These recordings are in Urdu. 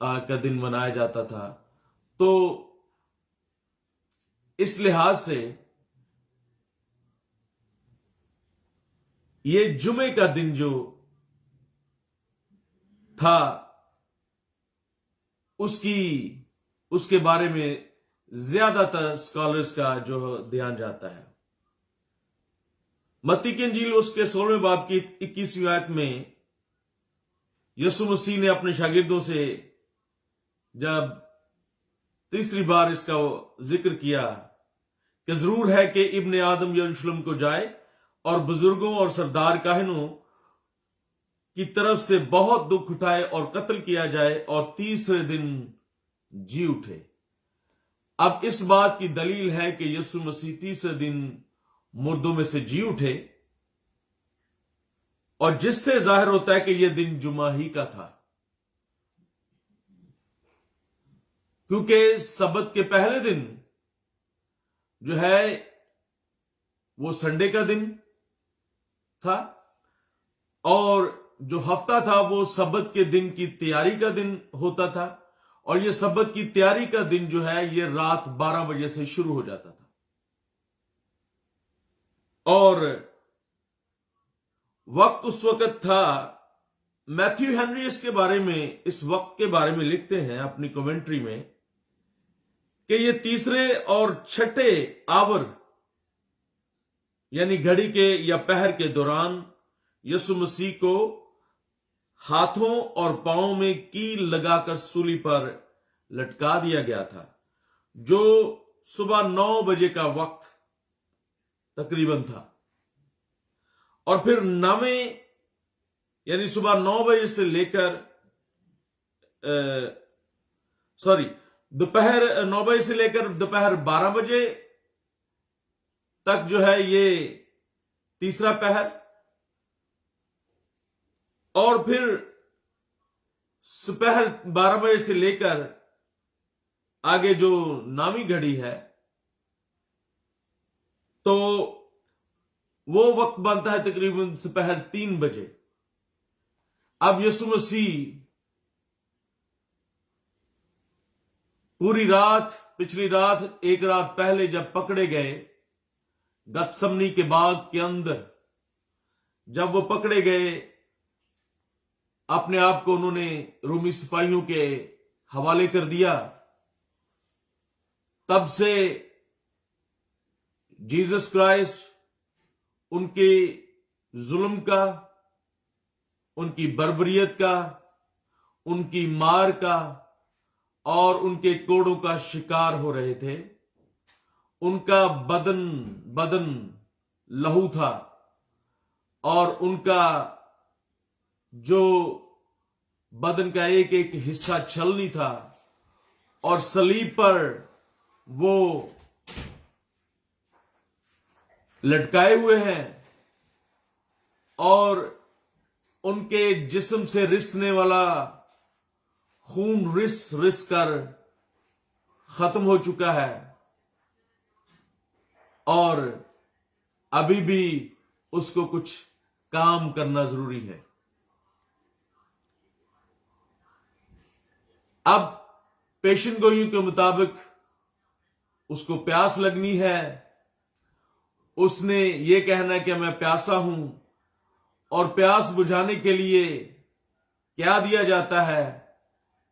کا دن منایا جاتا تھا. تو اس لحاظ سے یہ جمعے کا دن جو تھا اس کے بارے میں زیادہ تر اسکالرز کا جو دھیان جاتا ہے. متی کی انجیل اس کے 16ویں باب کی 21ویں آیت میں یسوع مسیح نے اپنے شاگردوں سے جب تیسری بار اس کا ذکر کیا کہ ضرور ہے کہ ابن آدم یروشلم کو جائے اور بزرگوں اور سردار کاہنوں کی طرف سے بہت دکھ اٹھائے اور قتل کیا جائے اور تیسرے دن جی اٹھے. اب اس بات کی دلیل ہے کہ یسوع مسیح تیسرے دن مردوں میں سے جی اٹھے، اور جس سے ظاہر ہوتا ہے کہ یہ دن جمعہ ہی کا تھا، کیونکہ سبت کے پہلے دن جو ہے وہ سنڈے کا دن تھا، اور جو ہفتہ تھا وہ سبت کے دن کی تیاری کا دن ہوتا تھا، اور یہ سبت کی تیاری کا دن جو ہے یہ رات 12 بجے سے شروع ہو جاتا تھا. اور وقت اس وقت تھا، میتھیو ہنری اس وقت کے بارے میں لکھتے ہیں اپنی کومنٹری میں کہ یہ تیسرے اور چھٹے آور یعنی گھڑی کے یا پہر کے دوران یسوع مسیح کو ہاتھوں اور پاؤں میں کیل لگا کر سولی پر لٹکا دیا گیا تھا، جو صبح 9 بجے کا وقت تقریباً تھا. اور پھر یعنی صبح 9 بجے سے لے کر دوپہر 9 بجے سے لے کر دوپہر 12 بجے تک جو ہے یہ تیسرا پہر، اور پھر دوپہر 12 بجے سے لے کر آگے جو نامی گھڑی ہے تو وہ وقت بنتا ہے تقریباً دوپہر 3 بجے. اب یسوع مسیح پوری پچھلی رات ایک رات پہلے جب پکڑے گئے گتسمنی کے باغ کے اندر، جب وہ پکڑے گئے اپنے آپ کو انہوں نے رومی سپاہیوں کے حوالے کر دیا، تب سے جیزس کرائسٹ ان کے ظلم کا، ان کی بربریت کا، ان کی مار کا اور ان کے کوڑوں کا شکار ہو رہے تھے. ان کا بدن لہو تھا، اور ان کا جو بدن کا ایک ایک حصہ چھلنی تھا، اور صلیب پر وہ لٹکائے ہوئے ہیں، اور ان کے جسم سے رسنے والا خون رس کر ختم ہو چکا ہے، اور ابھی بھی اس کو کچھ کام کرنا ضروری ہے. اب پیشن گوئیوں کے مطابق اس کو پیاس لگنی ہے، اس نے یہ کہنا کہ میں پیاسا ہوں، اور پیاس بجھانے کے لیے کیا دیا جاتا ہے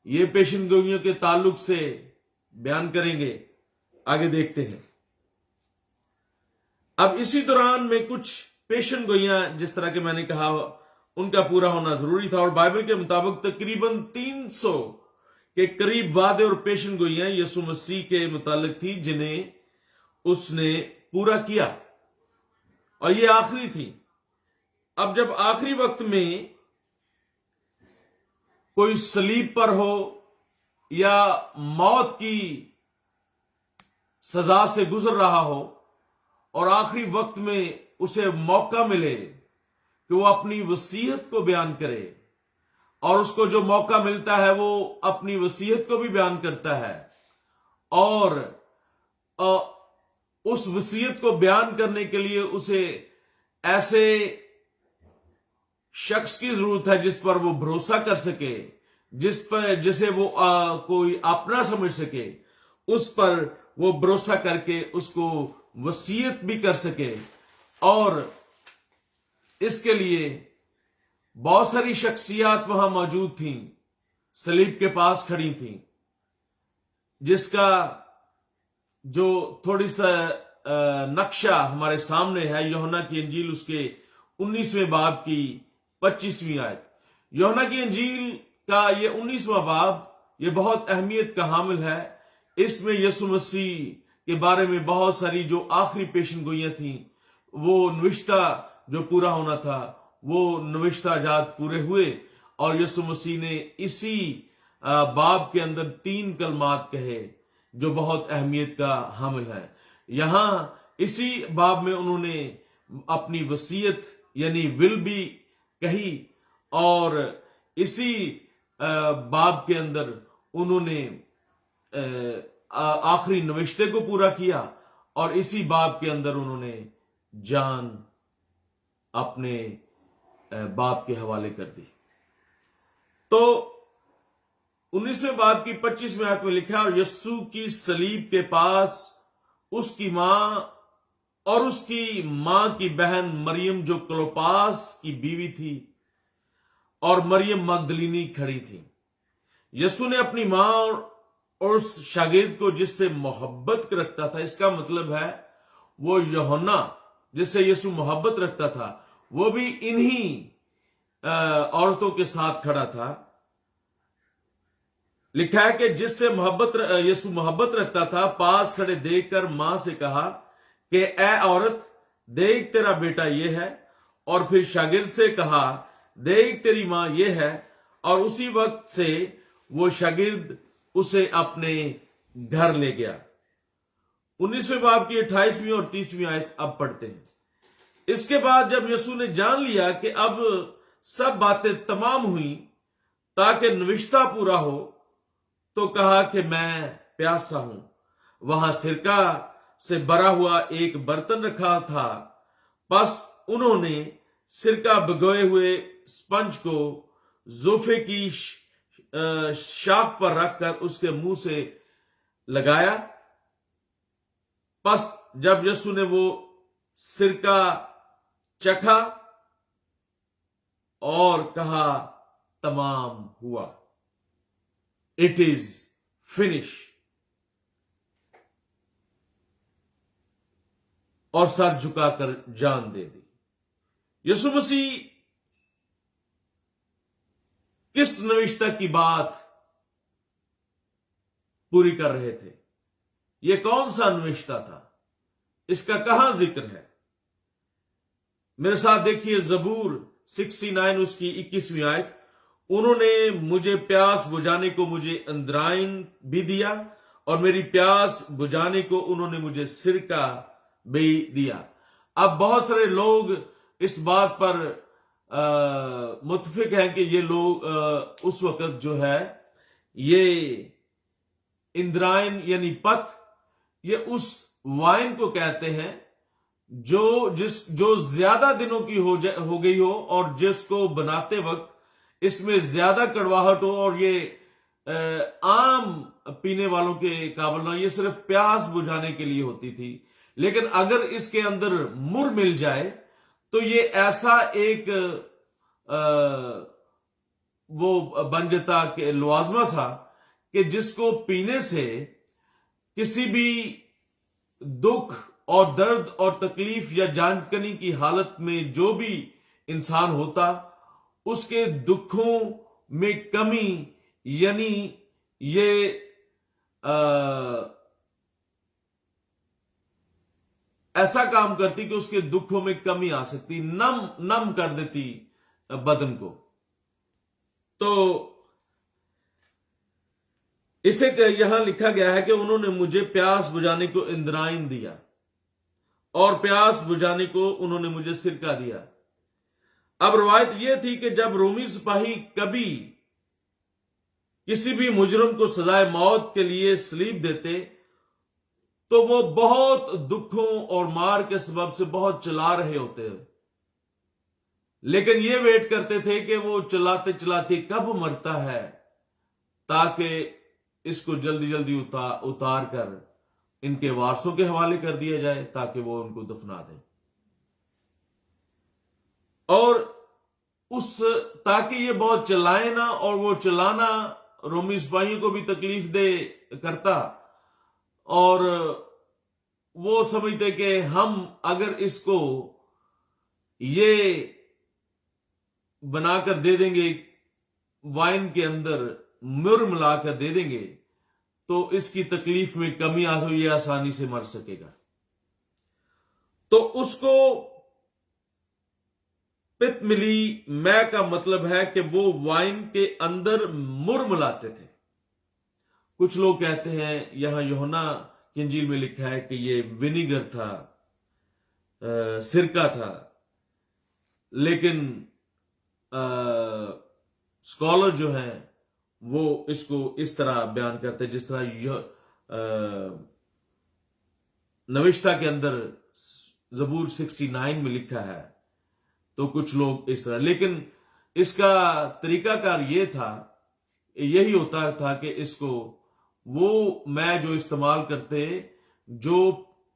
یہ پیشن گوئیوں کے تعلق سے بیان کریں گے. آگے دیکھتے ہیں. اب اسی دوران میں کچھ پیشن گوئیاں جس طرح کہ میں نے کہا ان کا پورا ہونا ضروری تھا، اور بائبل کے مطابق تقریباً 300 کے قریب وعدے اور پیشن گوئیاں یسوع مسیح کے متعلق تھی جنہیں اس نے پورا کیا، اور یہ آخری تھی. اب جب آخری وقت میں کوئی صلیب پر ہو یا موت کی سزا سے گزر رہا ہو، اور آخری وقت میں اسے موقع ملے کہ وہ اپنی وصیت کو بیان کرے، اور اس کو جو موقع ملتا ہے وہ اپنی وصیت کو بھی بیان کرتا ہے، اور اس وصیت کو بیان کرنے کے لیے اسے ایسے شخص کی ضرورت ہے جس پر وہ بھروسہ کر سکے، جسے وہ کوئی اپنا سمجھ سکے، اس پر وہ بھروسہ کر کے اس کو وصیت بھی کر سکے. اور اس کے لیے بہت ساری شخصیات وہاں موجود تھیں، صلیب کے پاس کھڑی تھیں، جس کا جو تھوڑی سا نقشہ ہمارے سامنے ہے. یوحنا کی انجیل اس کے 19ویں باب کی 25ویں آیت. یوحنا کی انجیل کا یہ 19واں باب یہ بہت اہمیت کا حامل ہے. اس میں یسوع مسیح کے بارے میں بہت ساری جو آخری پیشن گوئیاں تھیں، وہ نوشتہ جو پورا ہونا تھا، وہ نوشتہ جات پورے ہوئے. اور یسوع مسیح نے اسی باب کے اندر 3 کلمات کہے جو بہت اہمیت کا حامل ہے. یہاں اسی باب میں انہوں نے اپنی وصیت یعنی ول بھی کہی، اور اسی باب کے اندر انہوں نے آخری نوشتے کو پورا کیا، اور اسی باب کے اندر انہوں نے جان اپنے باپ کے حوالے کر دی. تو 19ویں باب کی 25ویں آیت میں لکھا، اور یسوع کی صلیب کے پاس اس کی ماں اور اس کی ماں کی بہن مریم جو کلوپاس کی بیوی تھی، اور مریم مگدلینی کھڑی تھی. یسوع نے اپنی ماں اور اس شاگرد کو جس سے محبت رکھتا تھا، اس کا مطلب ہے وہ یوحنا جس سے یسوع محبت رکھتا تھا، وہ بھی انہی عورتوں کے ساتھ کھڑا تھا. لکھا ہے کہ جس سے یسوع محبت رکھتا تھا، پاس کھڑے دیکھ کر ماں سے کہا کہ اے عورت، دیکھ تیرا بیٹا یہ ہے. اور پھر شاگرد سے کہا، دیکھ تیری ماں یہ ہے. اور اسی وقت سے وہ شاگرد اسے اپنے گھر لے گیا. 19ویں باب کی 28ویں اور 30ویں آیت اب پڑھتے ہیں. اس کے بعد جب یسوع نے جان لیا کہ اب سب باتیں تمام ہوئیں تاکہ نوشتہ پورا ہو، تو کہا کہ میں پیاسا ہوں. وہاں سرکہ سے بھرا ہوا ایک برتن رکھا تھا. پس انہوں نے سرکہ بھگوئے ہوئے اسپنج کو زوفے کی شاخ پر رکھ کر اس کے منہ سے لگایا. پس جب یسوع نے وہ سرکہ چکھا اور کہا، تمام ہوا، اٹ از فنش، اور سر جھکا کر جان دے دی. یسوع مسیح کس نوشتہ کی بات پوری کر رہے تھے؟ یہ کون سا نوشتہ تھا؟ اس کا کہاں ذکر ہے؟ میرے ساتھ دیکھیے زبور 69 اس کی 21ویں آیت. انہوں نے مجھے پیاس بجھانے کو مجھے اندرائن بھی دیا، اور میری پیاس بجھانے کو انہوں نے مجھے سرکہ بھی دیا. اب بہت سارے لوگ اس بات پر متفق ہیں کہ یہ لوگ اس وقت جو ہے یہ اندرائن یعنی پت، یہ اس وائن کو کہتے ہیں جو زیادہ دنوں کی ہو گئی ہو، اور جس کو بناتے وقت اس میں زیادہ کڑواہٹ ہو، اور یہ عام پینے والوں کے قابل نہ، یہ صرف پیاس بجھانے کے لیے ہوتی تھی. لیکن اگر اس کے اندر مر مل جائے تو یہ ایسا ایک وہ بن جاتا کہ لوازمہ سا، کہ جس کو پینے سے کسی بھی دکھ اور درد اور تکلیف یا جان کنی کی حالت میں جو بھی انسان ہوتا، اس کے دکھوں میں کمی، یعنی یہ ایسا کام کرتی کہ اس کے دکھوں میں کمی آ سکتی، نم کر دیتی بدن کو. تو اسے یہاں لکھا گیا ہے کہ انہوں نے مجھے پیاس بجھانے کو اندرائن دیا، اور پیاس بجھانے کو انہوں نے مجھے سرکہ دیا. اب روایت یہ تھی کہ جب رومی سپاہی کبھی کسی بھی مجرم کو سزائے موت کے لیے صلیب دیتے تو وہ بہت دکھوں اور مار کے سبب سے بہت چلا رہے ہوتے، لیکن یہ ویٹ کرتے تھے کہ وہ چلاتے چلاتے کب مرتا ہے تاکہ اس کو جلدی جلدی اتار کر ان کے وارثوں کے حوالے کر دیا جائے تاکہ وہ ان کو دفنا دیں، اور تاکہ یہ بہت چلائے نہ، اور وہ چلانا رومی سپاہیوں کو بھی تکلیف دے کرتا، اور وہ سمجھتے کہ ہم اگر اس کو یہ بنا کر دے دیں گے، وائن کے اندر مر ملا کر دے دیں گے، تو اس کی تکلیف میں کمی یہ آسانی سے مر سکے گا۔ تو اس کو پت ملی، میں کا مطلب ہے کہ وہ وائن کے اندر مر ملاتے تھے۔ کچھ لوگ کہتے ہیں، یہاں یوحنا کی انجیل میں لکھا ہے کہ یہ ونیگر تھا، سرکہ تھا، لیکن اسکالر جو ہیں وہ اس کو اس طرح بیان کرتے جس طرح نوشتہ کے اندر زبور 69 میں لکھا ہے، تو کچھ لوگ اس طرح، لیکن اس کا طریقہ کار یہی ہوتا تھا کہ اس کو وہ میں جو استعمال کرتے جو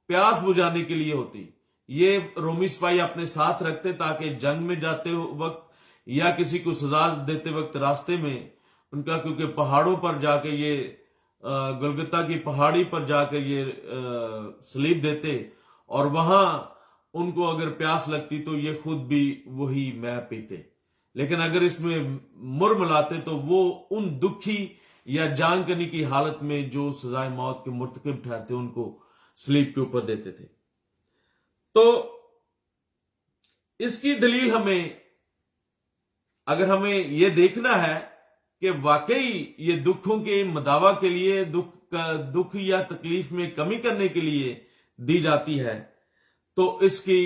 پیاس بجھانے کے لیے ہوتی، یہ رومی سپاہی اپنے ساتھ رکھتے تاکہ جنگ میں جاتے وقت یا کسی کو سزا دیتے وقت راستے میں ان کا، کیونکہ پہاڑوں پر جا کے یہ گلگتہ کی پہاڑی پر جا کے یہ سلیب دیتے، اور وہاں ان کو اگر پیاس لگتی تو یہ خود بھی وہی میں پیتے، لیکن اگر اس میں مر ملاتے تو وہ ان دکھی یا جان کنی کی حالت میں جو سزائے موت کے مرتکب ٹھہرتے ان کو سلیب کے اوپر دیتے تھے۔ تو اس کی دلیل اگر ہمیں یہ دیکھنا ہے کہ واقعی یہ دکھوں کے مداوع کے لیے، دکھ یا تکلیف میں کمی کرنے کے لیے دی جاتی ہے، تو اس کی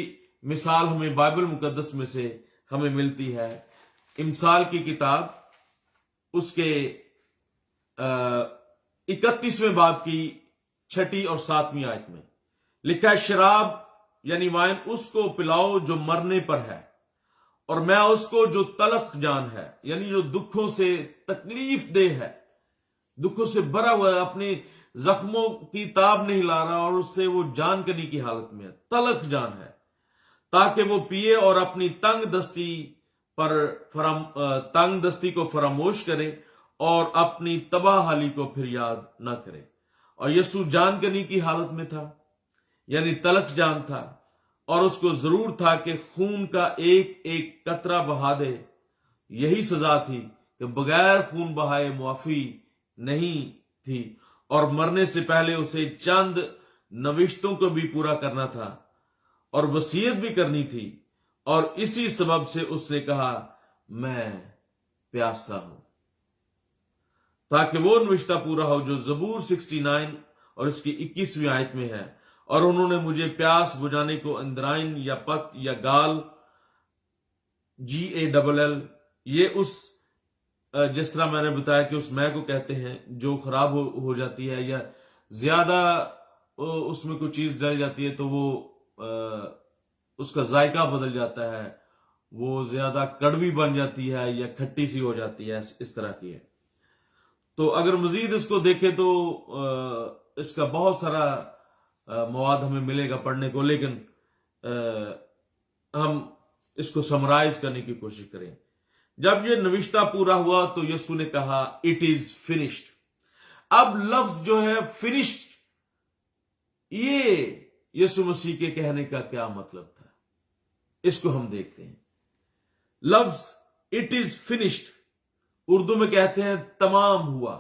مثال ہمیں بائبل مقدس میں سے ہمیں ملتی ہے۔ امثال کی کتاب اس کے 31ویں باب کی 6 اور 7 آیت میں لکھا ہے، شراب یعنی وائن اس کو پلاؤ جو مرنے پر ہے، اور میں اس کو جو تلخ جان ہے، یعنی جو دکھوں سے تکلیف دہ ہے، دکھوں سے بھرا ہوا ہے، اپنی زخموں کی تاب نہیں لا رہا، اور اس سے وہ جان کنی کی حالت میں ہے، تلخ جان ہے، تاکہ وہ پیے اور اپنی تنگ دستی کو فراموش کرے اور اپنی تباہ حالی کو پھر یاد نہ کرے۔ اور یسوع جان کنی کی حالت میں تھا، یعنی تلخ جان تھا، اور اس کو ضرور تھا کہ خون کا ایک ایک قطرہ بہا دے۔ یہی سزا تھی کہ بغیر خون بہائے معافی نہیں تھی، اور مرنے سے پہلے اسے چند نوشتوں کو بھی پورا کرنا تھا اور وصیت بھی کرنی تھی، اور اسی سبب سے اس نے کہا، میں پیاسا ہوں، تاکہ وہ نوشتہ پورا ہو جو زبور 69 اور اس کی 21ویں آیت میں ہے، اور انہوں نے مجھے پیاس بجھانے کو اندرائن یا پت یا گال GALL، یہ اس جس طرح میں نے بتایا کہ اس میں کو کہتے ہیں جو خراب ہو جاتی ہے، یا زیادہ اس میں کوئی چیز ڈال جاتی ہے تو وہ اس کا ذائقہ بدل جاتا ہے، وہ زیادہ کڑوی بن جاتی ہے یا کھٹی سی ہو جاتی ہے، اس طرح کی ہے۔ تو اگر مزید اس کو دیکھیں تو اس کا بہت سارا مواد ہمیں ملے گا پڑھنے کو، لیکن ہم اس کو سمرائز کرنے کی کوشش کریں۔ جب یہ نوشتہ پورا ہوا تو یسوع نے کہا، اٹ از فنشڈ۔ اب لفظ جو ہے فنشڈ، یہ یسوع مسیح کے کہنے کا کیا مطلب تھا، اس کو ہم دیکھتے ہیں۔ لفظ اٹ از فنشڈ اردو میں کہتے ہیں تمام ہوا،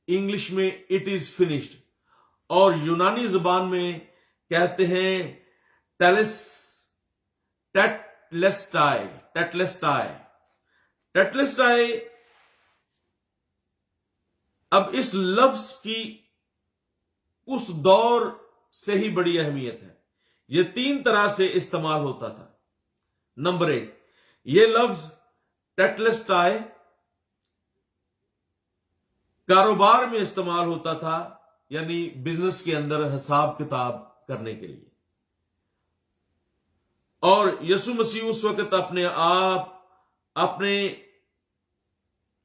انگلش میں اٹ از فنشڈ، اور یونانی زبان میں کہتے ہیں ٹیٹلسٹائی۔ اب اس لفظ کی اس دور سے ہی بڑی اہمیت ہے، یہ 3 طرح سے استعمال ہوتا تھا۔ نمبر 1، یہ لفظ ٹیٹلسٹائی کاروبار میں استعمال ہوتا تھا، یعنی بزنس کے اندر حساب کتاب کرنے کے لیے، اور یسوع مسیح اس وقت اپنے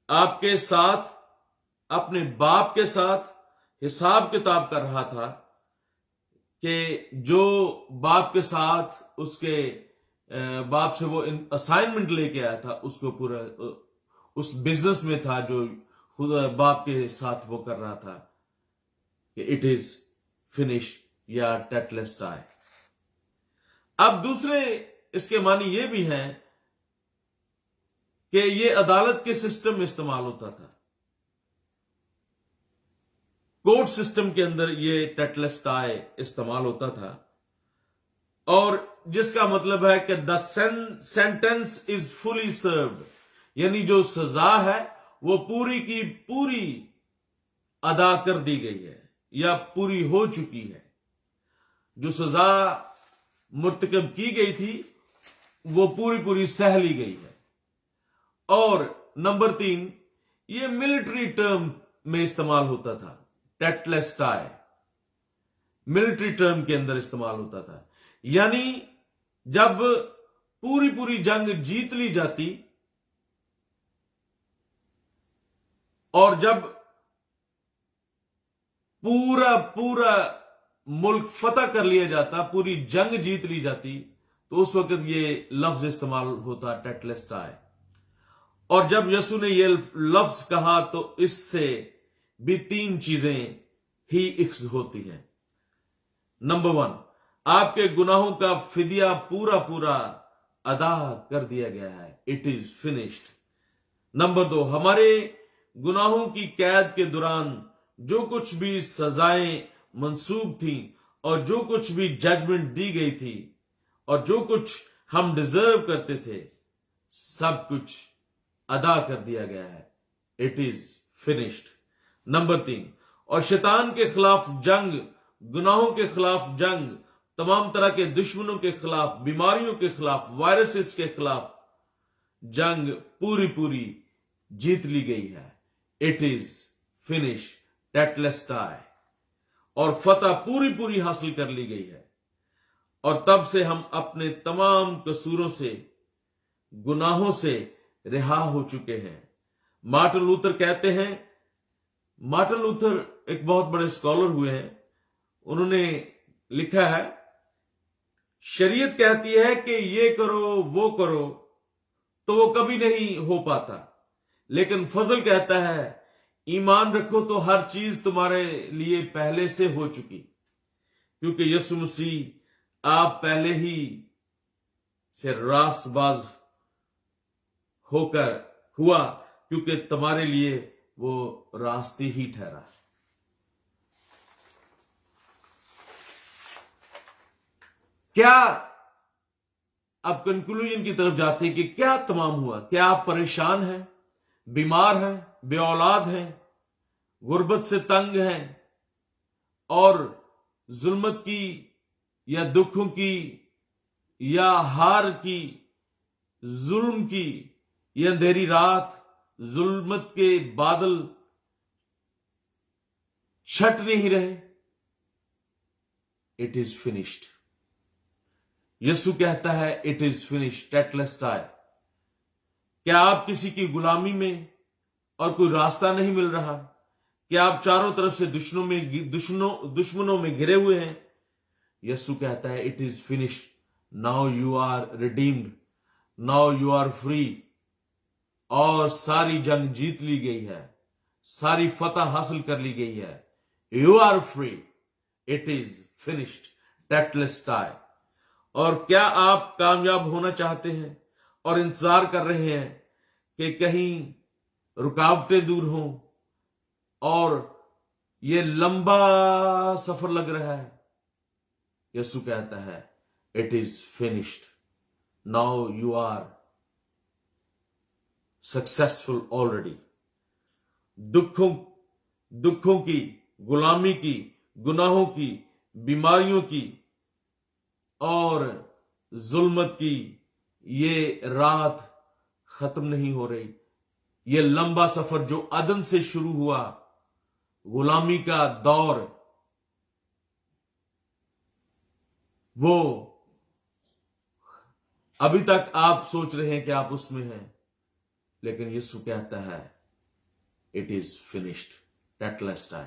آپ کے ساتھ اپنے باپ کے ساتھ حساب کتاب کر رہا تھا کہ جو باپ کے ساتھ اس کے باپ سے وہ اسائنمنٹ لے کے آیا تھا اس کو پورا اس بزنس میں تھا جو خدا باپ کے ساتھ وہ کر رہا تھا کہ اٹ از فنش یا ٹیٹلسٹائی. اب دوسرے اس کے معنی یہ بھی ہیں کہ یہ عدالت کے سسٹم میں استعمال ہوتا تھا. کورٹ سسٹم کے اندر یہ ٹیٹلسٹائی استعمال ہوتا تھا اور جس کا مطلب ہے کہ the sentence is fully served, یعنی جو سزا ہے وہ پوری کی پوری ادا کر دی گئی ہے یا پوری ہو چکی ہے. جو سزا مرتکب کی گئی تھی وہ پوری سہ لی گئی ہے. اور نمبر 3، یہ ملٹری ٹرم میں استعمال ہوتا تھا. ٹیٹلسٹائی ملٹری ٹرم کے اندر استعمال ہوتا تھا، یعنی جب پوری جنگ جیت لی جاتی اور جب پورا ملک فتح کر لیا جاتا، پوری جنگ جیت لی جاتی، تو اس وقت یہ لفظ استعمال ہوتا ٹیٹلسٹائی. اور جب یسوع نے یہ لفظ کہا تو اس سے بھی 3 چیزیں ہی اخذ ہوتی ہیں. نمبر 1، آپ کے گناہوں کا فدیہ پورا ادا کر دیا گیا ہے. It is finished. نمبر 2، ہمارے گناہوں کی قید کے دوران جو کچھ بھی سزائیں منسوب تھیں اور جو کچھ بھی ججمنٹ دی گئی تھی اور جو کچھ ہم ڈیزرو کرتے تھے سب کچھ ادا کر دیا گیا ہے. It is finished. نمبر 3، اور شیطان کے خلاف جنگ، گناہوں کے خلاف جنگ، تمام طرح کے دشمنوں کے خلاف، بیماریوں کے خلاف، وائرسز کے خلاف جنگ پوری جیت لی گئی ہے. اٹ از فنش ٹیٹلسٹائی. اور فتح پوری حاصل کر لی گئی ہے. اور تب سے ہم اپنے تمام قصوروں سے، گناہوں سے رہا ہو چکے ہیں. مارٹن لوتھر کہتے ہیں، مارٹن لوتھر ایک بہت بڑے اسکالر ہوئے ہیں، انہوں نے لکھا ہے، شریعت کہتی ہے کہ یہ کرو وہ کرو تو وہ کبھی نہیں ہو پاتا، لیکن فضل کہتا ہے ایمان رکھو تو ہر چیز تمہارے لیے پہلے سے ہو چکی، کیونکہ یسوع مسیح آپ پہلے ہی سے راست باز ہو کر ہوا، کیونکہ تمہارے لیے وہ راستے ہی ٹھہرا. کیا اب کنکلوژن کی طرف جاتے ہیں کہ کیا تمام ہوا؟ کیا آپ پریشان ہیں، بیمار ہیں، بے اولاد ہیں، غربت سے تنگ ہیں اور ظلمت کی یا دکھوں کی یا ہار کی، ظلم کی یہ اندھیری رات، ظلمت کے بادل چھٹ نہیں رہے؟ It is finished. یسوع کہتا ہے اٹ از فنشڈ ٹیٹلسٹائی. کیا آپ کسی کی غلامی میں اور کوئی راستہ نہیں مل رہا؟ کیا آپ چاروں طرف سے دشمنوں میں گھرے ہوئے ہیں؟ یسوع کہتا ہے it is finished. Now you are redeemed, now you are free. اور ساری جنگ جیت لی گئی ہے، ساری فتح حاصل کر لی گئی ہے. You are free. It is finished ٹیٹلسٹائی. اور کیا آپ کامیاب ہونا چاہتے ہیں اور انتظار کر رہے ہیں کہ کہیں رکاوٹیں دور ہوں اور یہ لمبا سفر لگ رہا ہے؟ یسوع کہتا ہے it is finished. Now you are successful already. دکھوں کی، غلامی کی، گناہوں کی، بیماریوں کی اور ظلمت کی یہ رات ختم نہیں ہو رہی. یہ لمبا سفر جو عدن سے شروع ہوا، غلامی کا دور، وہ ابھی تک آپ سوچ رہے ہیں کہ آپ اس میں ہیں، لیکن یسوع کہتا ہے it is finished. Tetelestai.